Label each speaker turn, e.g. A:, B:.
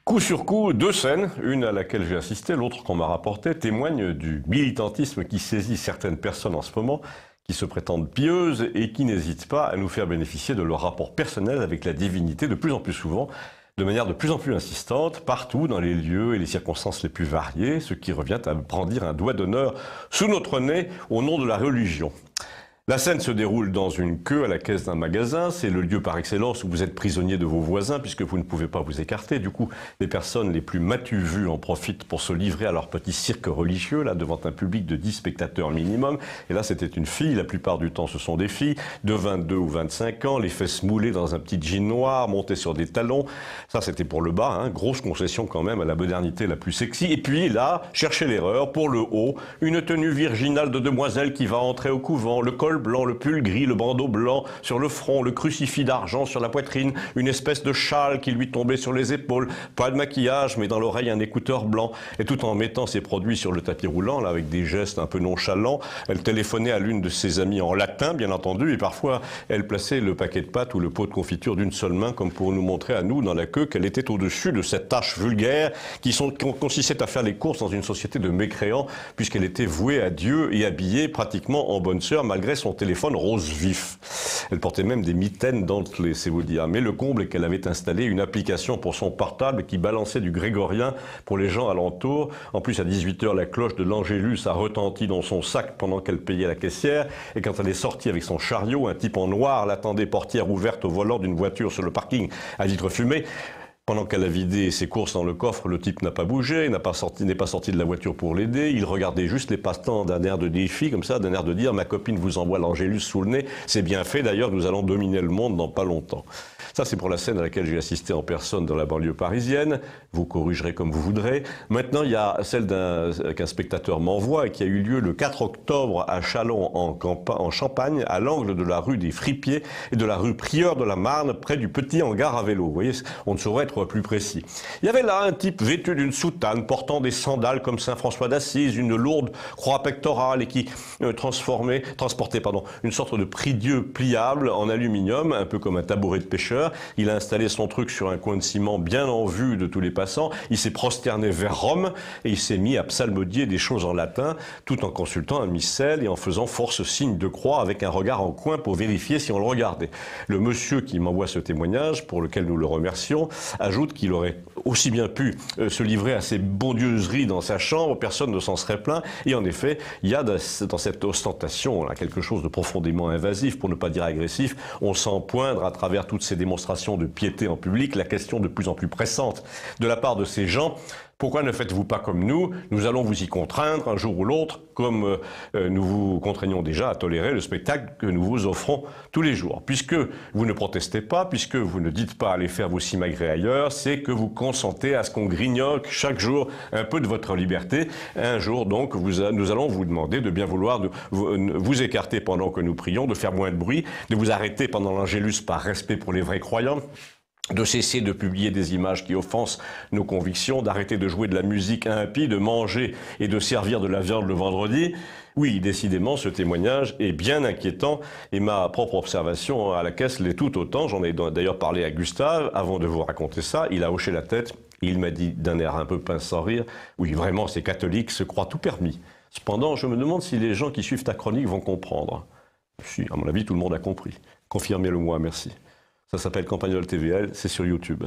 A: Coup sur coup, deux scènes, une à laquelle j'ai assisté, l'autre qu'on m'a rapportée, témoignent du militantisme qui saisit certaines personnes en ce moment, qui se prétendent pieuses et qui n'hésitent pas à nous faire bénéficier de leur rapport personnel avec la divinité de plus en plus souvent, de manière de plus en plus insistante, partout dans les lieux et les circonstances les plus variées, ce qui revient à brandir un doigt d'honneur sous notre nez au nom de la religion. La scène se déroule dans une queue à la caisse d'un magasin. C'est le lieu par excellence où vous êtes prisonnier de vos voisins puisque vous ne pouvez pas vous écarter. Du coup, les personnes les plus matu vues en profitent pour se livrer à leur petit cirque religieux, là, devant un public de 10 spectateurs minimum. Et là, c'était une fille. La plupart du temps, ce sont des filles de 22 ou 25 ans, les fesses moulées dans un petit jean noir, montées sur des talons. Ça, c'était pour le bas, hein. Grosse concession quand même à la modernité la plus sexy. Et puis là, cherchez l'erreur, pour le haut, une tenue virginale de demoiselle qui va entrer au couvent, le col blanc, le pull gris, le bandeau blanc sur le front, le crucifix d'argent sur la poitrine, une espèce de châle qui lui tombait sur les épaules, pas de maquillage, mais dans l'oreille un écouteur blanc, et tout en mettant ses produits sur le tapis roulant, là, avec des gestes un peu nonchalants, elle téléphonait à l'une de ses amies en latin, bien entendu, et parfois elle plaçait le paquet de pâtes ou le pot de confiture d'une seule main, comme pour nous montrer à nous, dans la queue, qu'elle était au-dessus de cette tâche vulgaire qui consistait à faire les courses dans une société de mécréants, puisqu'elle était vouée à Dieu et habillée pratiquement en bonne sœur, malgré son téléphone rose vif. Elle portait même des mitaines dentelées, c'est vous dire. Mais le comble est qu'elle avait installé une application pour son portable qui balançait du grégorien pour les gens alentours. En plus, à 18h, la cloche de l'Angélus a retenti dans son sac pendant qu'elle payait la caissière. Et quand elle est sortie avec son chariot, un type en noir l'attendait portière ouverte au volant d'une voiture sur le parking à vitre fumée. Pendant qu'elle a vidé ses courses dans le coffre, le type n'a pas bougé, n'est pas sorti de la voiture pour l'aider. Il regardait juste les passe-temps d'un air de défi, comme ça, d'un air de dire « Ma copine vous envoie l'Angélus sous le nez, c'est bien fait, d'ailleurs, nous allons dominer le monde dans pas longtemps. » Ça, c'est pour la scène à laquelle j'ai assisté en personne dans la banlieue parisienne. Vous corrigerez comme vous voudrez. Maintenant, il y a celle qu'un spectateur m'envoie et qui a eu lieu le 4 octobre à Châlons, en Champagne, à l'angle de la rue des Fripiers et de la rue Prieur de la Marne, près du petit hangar à vélo. Vous voyez, on ne saurait être plus précis. Il y avait là un type vêtu d'une soutane, portant des sandales comme Saint François d'Assise, une lourde croix pectorale et qui transportait une sorte de prie-dieu pliable en aluminium, un peu comme un tabouret de pêcheur. Il a installé son truc sur un coin de ciment bien en vue de tous les passants. Il s'est prosterné vers Rome et il s'est mis à psalmodier des choses en latin, tout en consultant un missel et en faisant force signe de croix avec un regard en coin pour vérifier si on le regardait. Le monsieur qui m'envoie ce témoignage, pour lequel nous le remercions, ajoute qu'il aurait aussi bien pu se livrer à ses bondieuseries dans sa chambre, personne ne s'en serait plaint. Et en effet, il y a dans cette ostentation là, quelque chose de profondément invasif, pour ne pas dire agressif. On sent poindre à travers toutes ces démonstrations de piété en public la question de plus en plus pressante de la part de ces gens. Pourquoi ne faites-vous pas comme nous? Nous allons vous y contraindre un jour ou l'autre, comme nous vous contraignons déjà à tolérer le spectacle que nous vous offrons tous les jours. Puisque vous ne protestez pas, puisque vous ne dites pas aller faire vos simagrées ailleurs, c'est que vous consentez à ce qu'on grignote chaque jour un peu de votre liberté. Un jour donc, nous allons vous demander de bien vouloir vous écarter pendant que nous prions, de faire moins de bruit, de vous arrêter pendant l'Angélus par respect pour les vrais croyants, de cesser de publier des images qui offensent nos convictions, d'arrêter de jouer de la musique impie, de manger et de servir de la viande le vendredi. Oui, décidément, ce témoignage est bien inquiétant et ma propre observation à la caisse l'est tout autant. J'en ai d'ailleurs parlé à Gustave avant de vous raconter ça. Il a hoché la tête et il m'a dit d'un air un peu pince sans rire « Oui, vraiment, ces catholiques se croient tout permis. » Cependant, je me demande si les gens qui suivent ta chronique vont comprendre. Si, à mon avis, tout le monde a compris. Confirmez-le moi, merci. Ça s'appelle Campagnol TVL, c'est sur YouTube.